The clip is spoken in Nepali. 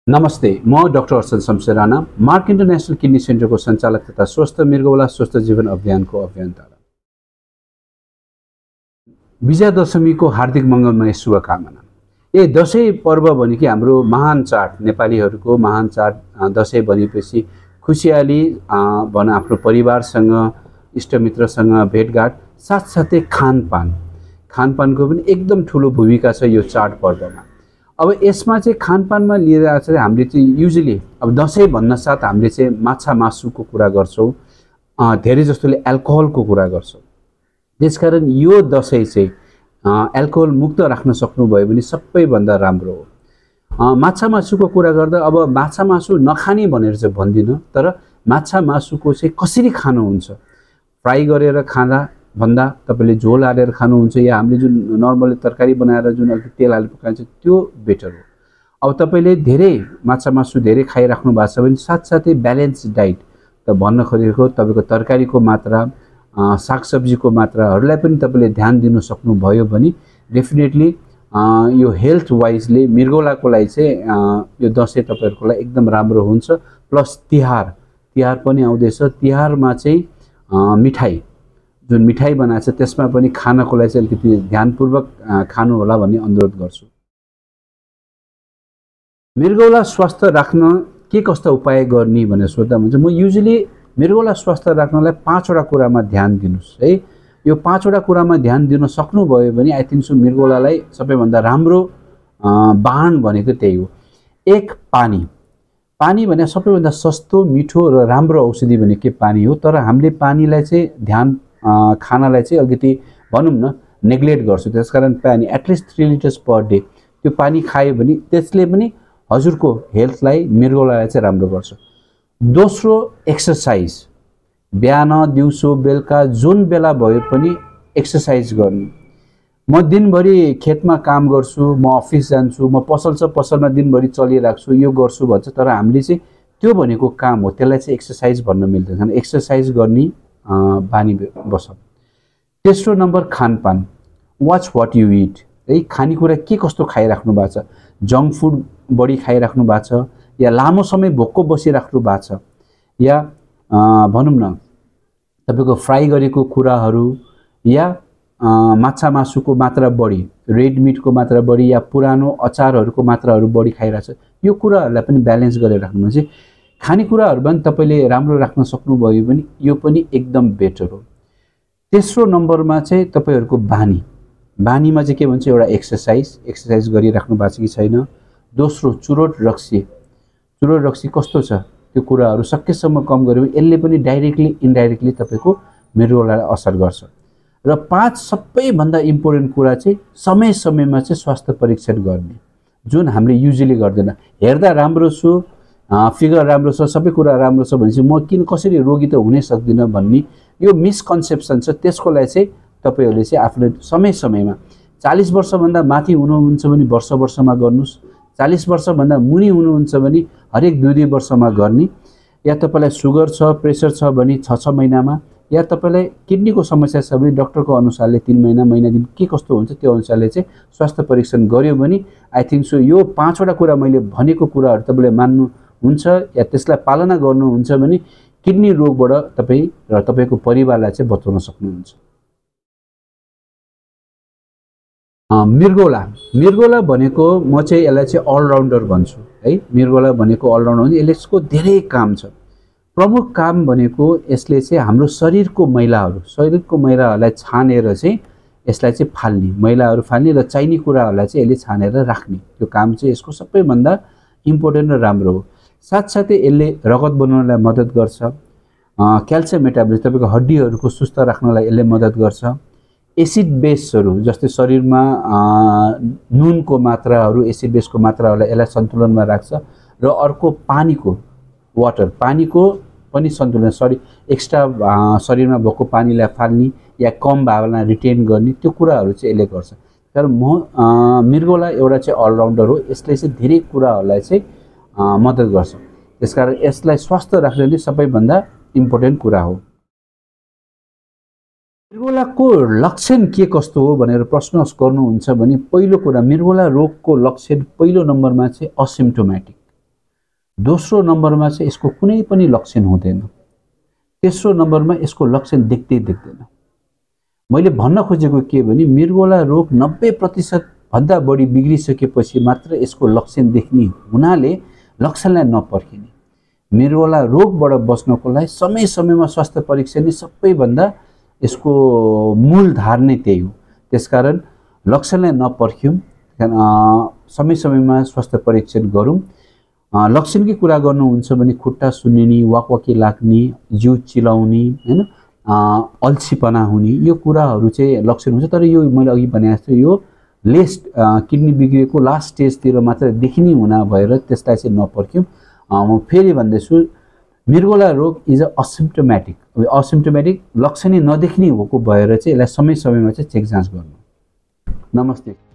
नमस्ते, म doctor Arsan Shamsher Rana, Mark International Kidney सेन्टरको सञ्चालक तथा स्वस्थ मृगौला स्वस्थ जीवन अभियानको अभियन्ता। विजया दशमीको हार्दिक मङ्गलमय शुभकामना। दसैँ पर्व भनेको हाम्रो महान चाड, नेपालीहरूको महान चाड दसैँ भनेपछि खुसियाली भन आफ्नो परिवारसँग इष्टमित्रसँग भेटघाट, साथसाथै खानपानको पनि एकदम ठुलो भूमिका छ यो चाड पर्वमा। अब यसमा चाहिँ खानपानमा लिएर चाहिँ हामीले चाहिँ युजुअली अब दसैँ भन्न साथ हामीले चाहिँ माछा मासुको कुरा गर्छौँ, धेरै जस्तोले एल्कोहलको कुरा गर्छौँ। त्यसकारण यो दसैँ चाहिँ एल्कोहल मुक्त राख्न सक्नुभयो भने सबैभन्दा राम्रो हो। माछा मासुको कुरा गर्दा अब माछा मासु नखाने भनेर चाहिँ भन्दिनँ, तर माछा मासुको चाहिँ कसरी खानुहुन्छ, फ्राई गरेर खाँदा भन्दा तपाईँले झोल हालेर खानुहुन्छ या हामीले जुन नर्मली तरकारी बनाएर जुन अलिक तेल हालेर पकाइन्छ त्यो बेटर हो। अब तपाईँले धेरै माछा मासु धेरै खाइराख्नु भएको छ भने साथसाथै ब्यालेन्स डाइट त भन्न खोजेको तपाईँको तरकारीको मात्रा, सागसब्जीको मात्राहरूलाई पनि तपाईँले ध्यान दिन सक्नुभयो भने डेफिनेटली यो हेल्थ वाइजले मृगौलाको लागि चाहिँ यो दसैँ तपाईँहरूको लागि एकदम राम्रो हुन्छ। प्लस तिहार पनि आउँदैछ। तिहारमा चाहिँ मिठाई जुन मिठाई बनाएको छ त्यसमा पनि खानको लागि चाहिँ अलिकति ध्यानपूर्वक खानु होला भन्ने अनुरोध गर्छु। मृगौला स्वास्थ्य राख्न के कस्ता उपाय गर्ने भनेर सोध्दा हुन्छ, म युजुअली मृगौला स्वास्थ्य राख्नलाई 5वटा कुरामा ध्यान दिनुस् है। यो 5वटा कुरामा ध्यान दिन सक्नुभयो भने आई थिङ्क सो मृगौलालाई सबैभन्दा राम्रो बाहन भनेको त्यही हो। एक, पानी भने सबैभन्दा सस्तो, मिठो र राम्रो औषधि भनेको के पानी हो। तर हामीले पानीलाई चाहिँ खानालाई चाहिँ अलिकति भनौँ न नेग्लेक्ट गर्छु। त्यसकारण पानी एटलिस्ट 3 लिटर्स पर डे त्यो पानी खायो भने त्यसले पनि हजुरको हेल्थलाई मृगौलालाई चाहिँ राम्रो गर्छ। दोस्रो, एक्सर्साइज। बिहान दिउँसो बेलुका जुन बेला भए पनि एक्सर्साइज गर्नु। म दिनभरि खेतमा काम गर्छु, म अफिस जान्छु, म पसलमा दिनभरि चलिराख्छु, यो गर्छु भन्छ, तर हामीले चाहिँ त्यो भनेको काम हो, त्यसलाई चाहिँ एक्सर्साइज भन्न मिल्दैन। एक्सर्साइज गर्ने बानी बस। तेस्रो नम्बर, खानपान। वाच वाट यु इट है। खानेकुरा के कस्तो खाइराख्नु भएको छ, जङ्क फुड बढी खाइराख्नु भएको छ या लामो समय भोको बसिराख्नु भएको छ या भनौँ न तपाईँको फ्राई गरेको कुराहरू या माछा मासुको मात्रा बढी, रेड मिटको मात्रा बढी या पुरानो अचारहरूको मात्राहरू बढी खाइरहेछ, यो कुराहरूलाई पनि ब्यालेन्स गरेर राख्नु चाहिँ खानेकुराहरूमा पनि तपाईँले राम्रो राख्न सक्नुभयो भने यो पनि एकदम बेटर हो। तेस्रो नम्बरमा चाहिँ तपाईँहरूको बानीमा चाहिँ के भन्छ, एउटा एक्सर्साइज गरिराख्नु भएको छ कि छैन। दोस्रो, चुरोट रक्सी कस्तो छ त्यो कुराहरू सकेसम्म कम गऱ्यो भने यसले पनि डाइरेक्टली इन्डाइरेक्टली तपाईँको मृगौलालाई असर गर्छ। र 5 सबैभन्दा इम्पोर्टेन्ट कुरा चाहिँ समयमा चाहिँ स्वास्थ्य परीक्षण गर्ने, जुन हामीले युजुअली गर्दैन। हेर्दा राम्रो छु, फिगर राम्रो छ, सबै कुरा राम्रो छ भनेपछि म कसरी रोगी त हुनै सक्दिनँ भन्ने यो मिसकन्सेप्सन छ। त्यसको लागि चाहिँ तपाईँहरूले चाहिँ आफूले समयमा 40 वर्षभन्दा माथि हुनुहुन्छ भने वर्षमा गर्नुहोस्, 40 वर्षभन्दा मुनि हुनुहुन्छ भने हरेक 2 वर्षमा गर्ने, या तपाईँलाई सुगर छ, प्रेसर छ भने 6 महिनामा, या तपाईँलाई किडनीको समस्या छ भने डक्टरको अनुसारले 3 महिना दिन के कस्तो हुन्छ त्यो अनुसारले चाहिँ स्वास्थ्य परीक्षण गर्यो भने आई थिङ्क सो यो 5वटा कुरा मैले भनेको कुराहरू तपाईँले मान्नुहुन्छ या त्यसलाई पालना गर्नुहुन्छ भने किडनी रोगबाट तपाईँ र तपाईँको परिवारलाई चाहिँ बचाउन सक्नुहुन्छ। मृगौला भनेको म चाहिँ यसलाई चाहिँ अलराउन्डर भन्छु है। मृगौला भनेको अलराउन्डर, यसको धेरै काम छ। प्रमुख काम भनेको यसले चाहिँ हाम्रो शरीरको मैलाहरूलाई छानेर चाहिँ यसलाई चाहिँ मैलाहरू फाल्ने र चाहिने कुराहरूलाई चाहिँ यसले छानेर राख्ने, त्यो काम चाहिँ यसको सबैभन्दा इम्पोर्टेन्ट र राम्रो हो। साथसाथै यसले रगत बनाउनलाई मद्दत गर्छ, क्याल्सियम मेटाबोलिजम तपाईँको हड्डीहरूको सुस्त राख्नलाई यसले मद्दत गर्छ। एसिड बेसहरू जस्तै शरीरमा नुनको मात्राहरू, एसिड बेसको मात्राहरूलाई यसलाई सन्तुलनमा राख्छ। र अर्को पानीको पनि सन्तुलन, एक्स्ट्रा शरीरमा भएको पानीलाई फाल्ने या कम भावना रिटेन गर्ने, त्यो कुराहरू चाहिँ यसले गर्छ। तर मृगौला एउटा चाहिँ अलराउन्डर हो, यसले चाहिँ धेरै कुराहरूलाई चाहिँ मद्दत गर्छ। त्यसकारण यसलाई स्वस्थ राख्ने नै सबैभन्दा इम्पोर्टेन्ट कुरा हो। मृगौलाको लक्षण के कस्तो हो भनेर प्रश्न गर्नुहुन्छ भने पहिलो कुरा मृगौला रोगको लक्षण पहिलो नम्बरमा चाहिँ असिम्प्टोमेटिक दोस्रो नम्बरमा चाहिँ यसको कुनै पनि लक्षण हुँदैन। तेस्रो नम्बरमा यसको लक्षण देख्दै देख्दैन। मैले भन्न खोजेको के भने मृगौला रोग 90% भन्दा बढी बिग्रिसकेपछि मात्र यसको लक्षण देख्ने हुनाले लक्षणलाई नपर्खिने। मृगौला रोगबाट बच्नको लागि समय समयमा स्वास्थ्य परीक्षण नै सबैभन्दा यसको मूल धार नै त्यही हो। त्यसकारण लक्षणलाई नपर्ख्यौँ, समय समयमा स्वास्थ्य परीक्षण गरौँ। लक्षणकै कुरा गर्नुहुन्छ भने खुट्टा सुन्निने, वाकवाकी लाग्ने, जिउ चिलाउने, हैन, अल्छीपना हुने, यो कुराहरू चाहिँ लक्षण हुन्छ। तर यो मैले अघि भने जस्तो यो किडनी बिग्रेको लास्ट स्टेजतिर मात्र देखिने हुना भएर त्यसलाई चाहिँ नपर्ख्यौँ। म फेरि भन्दैछु, मृगौला रोग इज अ असिम्प्टोमेटिक लक्षणै नदेख्ने भएको भएर चाहिँ यसलाई समय समयमा चाहिँ चेक जाँच गर्नु। नमस्ते।